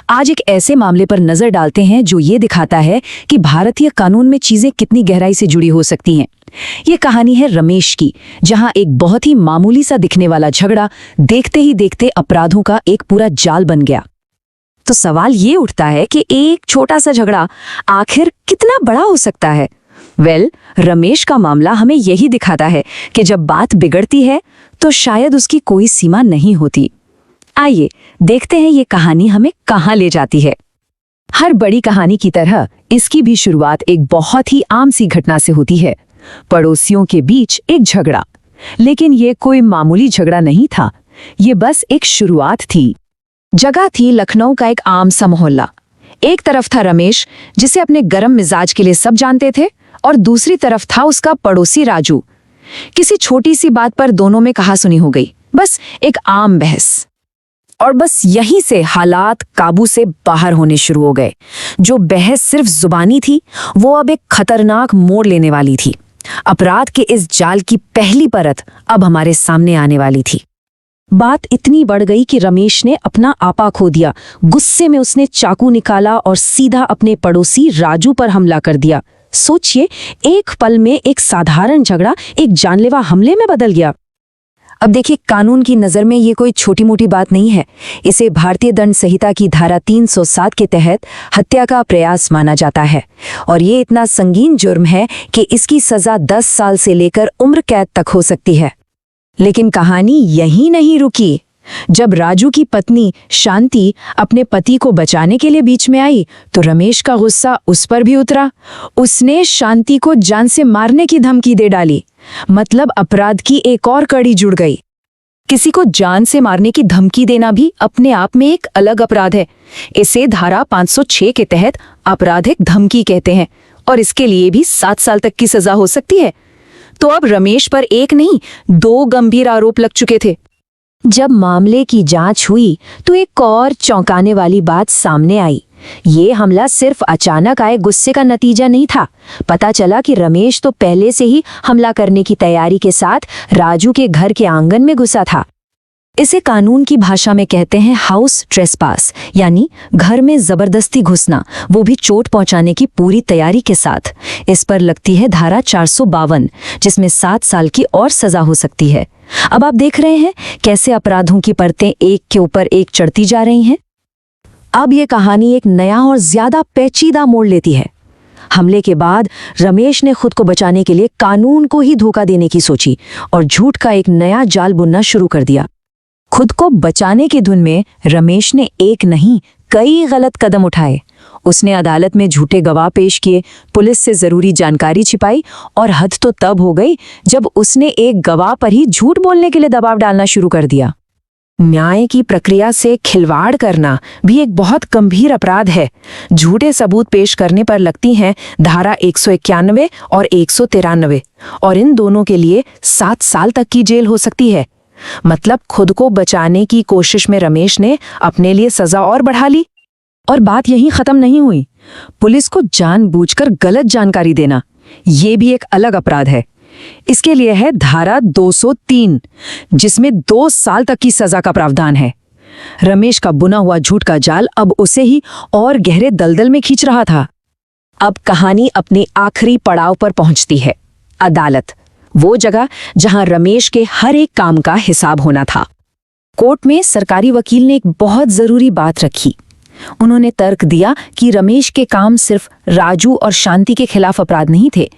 आज एक ऐसे मामले पर नजर डालते हैं जो ये दिखाता है कि भारतीय कानून में चीजें कितनी गहराई से जुड़ी हो सकती हैं। ये कहानी है रमेश की, जहां एक बहुत ही मामूली सा दिखने वाला झगड़ा देखते ही देखते अपराधों का एक पूरा जाल बन गया। तो सवाल ये उठता है कि एक छोटा सा झगड़ा आखिर कितना बड़ा हो सकता है। रमेश का मामला हमें यही दिखाता है कि जब बात बिगड़ती है तो शायद उसकी कोई सीमा नहीं होती। आइए देखते हैं ये कहानी हमें कहाँ ले जाती है। हर बड़ी कहानी की तरह इसकी भी शुरुआत एक बहुत ही आम सी घटना से होती है, पड़ोसियों के बीच एक झगड़ा। लेकिन ये कोई मामूली झगड़ा नहीं था, ये बस एक शुरुआत थी। जगह थी लखनऊ का एक आम सा मोहल्ला। एक तरफ था रमेश, जिसे अपने गर्म मिजाज के लिए सब जानते थे, और दूसरी तरफ था उसका पड़ोसी राजू। किसी छोटी सी बात पर दोनों में कहासुनी हो गई, बस एक आम बहस। और बस यहीं से हालात काबू से बाहर होने शुरू हो गए। जो बहस सिर्फ जुबानी थी, वो अब एक खतरनाक मोड़ लेने वाली थी। अपराध के इस जाल की पहली परत अब हमारे सामने आने वाली थी। बात इतनी बढ़ गई कि रमेश ने अपना आपा खो दिया। गुस्से में उसने चाकू निकाला और सीधा अपने पड़ोसी राजू पर हमला कर दिया। सोचिए, एक पल में एक साधारण झगड़ा एक जानलेवा हमले में बदल गया। अब देखिए, कानून की नज़र में ये कोई छोटी मोटी बात नहीं है। इसे भारतीय दंड संहिता की धारा 307 के तहत हत्या का प्रयास माना जाता है, और ये इतना संगीन जुर्म है कि इसकी सज़ा 10 साल से लेकर उम्र कैद तक हो सकती है। लेकिन कहानी यहीं नहीं रुकी। जब राजू की पत्नी शांति अपने पति को बचाने के लिए बीच में आई, तो रमेश का गुस्सा उस पर भी उतरा। उसने शांति को जान से मारने की धमकी दे डाली। मतलब अपराध की एक और कड़ी जुड़ गई। किसी को जान से मारने की धमकी देना भी अपने आप में एक अलग अपराध है। इसे धारा 506 के तहत आपराधिक धमकी कहते हैं, और इसके लिए भी 7 साल तक की सजा हो सकती है। तो अब रमेश पर एक नहीं, 2 गंभीर आरोप लग चुके थे। जब मामले की जांच हुई तो एक और चौंकाने वाली बात सामने आई। ये हमला सिर्फ अचानक आए गुस्से का नतीजा नहीं था। पता चला कि रमेश तो पहले से ही हमला करने की तैयारी के साथ राजू के घर के आंगन में घुसा था। इसे कानून की भाषा में कहते हैं हाउस ट्रेसपास, यानी घर में जबरदस्ती घुसना, वो भी चोट पहुंचाने की पूरी तैयारी के साथ। इस पर लगती है धारा 452, जिसमें 7 साल की और सजा हो सकती है। अब आप देख रहे हैं कैसे अपराधों की परतें एक के ऊपर एक चढ़ती जा रही हैं। अब ये कहानी एक नया और ज्यादा पेचीदा मोड़ लेती है। हमले के बाद रमेश ने खुद को बचाने के लिए कानून को ही धोखा देने की सोची और झूठ का एक नया जाल बुनना शुरू कर दिया। खुद को बचाने की धुन में रमेश ने एक नहीं, कई गलत कदम उठाए। उसने अदालत में झूठे गवाह पेश किए, पुलिस से जरूरी जानकारी छिपाई, और हद तो तब हो गई जब उसने एक गवाह पर ही झूठ बोलने के लिए दबाव डालना शुरू कर दिया। न्याय की प्रक्रिया से खिलवाड़ करना भी एक बहुत गंभीर अपराध है। झूठे सबूत पेश करने पर लगती हैं धारा 191 और 193, और इन दोनों के लिए 7 साल तक की जेल हो सकती है। मतलब खुद को बचाने की कोशिश में रमेश ने अपने लिए सजा और बढ़ा ली। और बात यहीं खत्म नहीं हुई। पुलिस को जानबूझकर गलत जानकारी देना, ये भी एक अलग अपराध है। इसके लिए है धारा 203, जिसमें 2 साल तक की सजा का प्रावधान है। रमेश का बुना हुआ झूठ का जाल अब उसे ही और गहरे दलदल में खींच रहा था। अब कहानी अपने आखिरी पड़ाव पर पहुंचती है, अदालत, वो जगह जहां रमेश के हर एक काम का हिसाब होना था। कोर्ट में सरकारी वकील ने एक बहुत जरूरी बात रखी। उन्होंने तर्क दिया कि रमेश के काम सिर्फ राजू और शांति के खिलाफ अपराध नहीं थे,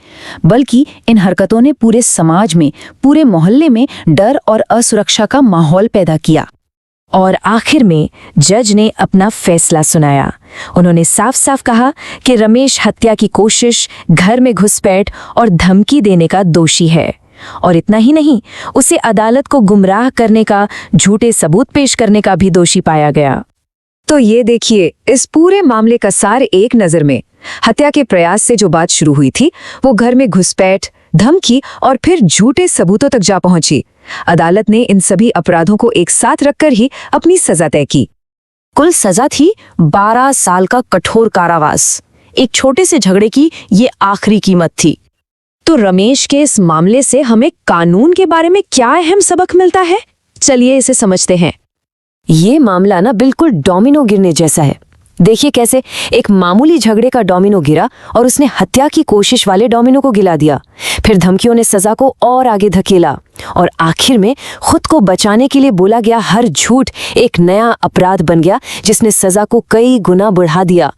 बल्कि इन हरकतों ने पूरे समाज में, पूरे मोहल्ले में डर और असुरक्षा का माहौल पैदा किया। और आखिर में जज ने अपना फैसला सुनाया। उन्होंने साफ साफ कहा कि रमेश हत्या की कोशिश, घर में घुसपैठ और धमकी देने का दोषी है। और इतना ही नहीं, उसे अदालत को गुमराह करने का, झूठे सबूत पेश करने का भी दोषी पाया गया। तो ये देखिए, इस पूरे मामले का सार एक नज़र में। हत्या के प्रयास से जो बात शुरू हुई थी, वो घर में घुसपैठ, धमकी और फिर झूठे सबूतों तक जा पहुंची। अदालत ने इन सभी अपराधों को एक साथ रखकर ही अपनी सजा तय की। कुल सजा थी 12 साल का कठोर कारावास। एक छोटे से झगड़े की ये आखिरी कीमत थी। तो रमेश के इस मामले से हमें कानून के बारे में क्या अहम सबक मिलता है? चलिए इसे समझते हैं। ये मामला ना बिल्कुल डोमिनो गिरने जैसा है। देखिए कैसे एक मामूली झगड़े का डोमिनो गिरा और उसने हत्या की कोशिश वाले डोमिनो को गिरा दिया। फिर धमकियों ने सजा को और आगे धकेला और आखिर में खुद को बचाने के लिए बोला गया हर झूठ एक नया अपराध बन गया जिसने सजा को कई गुना बढ़ा दिया।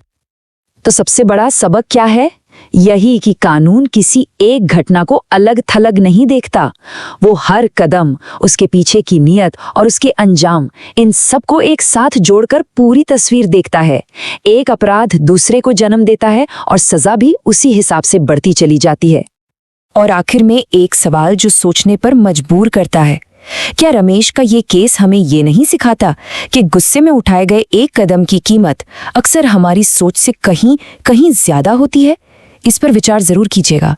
तो सबसे बड़ा सबक क्या है? यही कि कानून किसी एक घटना को अलग थलग नहीं देखता। वो हर कदम, उसके पीछे की नीयत और उसके अंजाम, इन सबको एक साथ जोड़कर पूरी तस्वीर देखता है। एक अपराध दूसरे को जन्म देता है और सजा भी उसी हिसाब से बढ़ती चली जाती है। और आखिर में एक सवाल जो सोचने पर मजबूर करता है, क्या रमेश का ये केस हमें ये नहीं सिखाता कि गुस्से में उठाए गए एक कदम की कीमत अक्सर हमारी सोच से कहीं ज्यादा होती है? इस पर विचार जरूर कीजिएगा।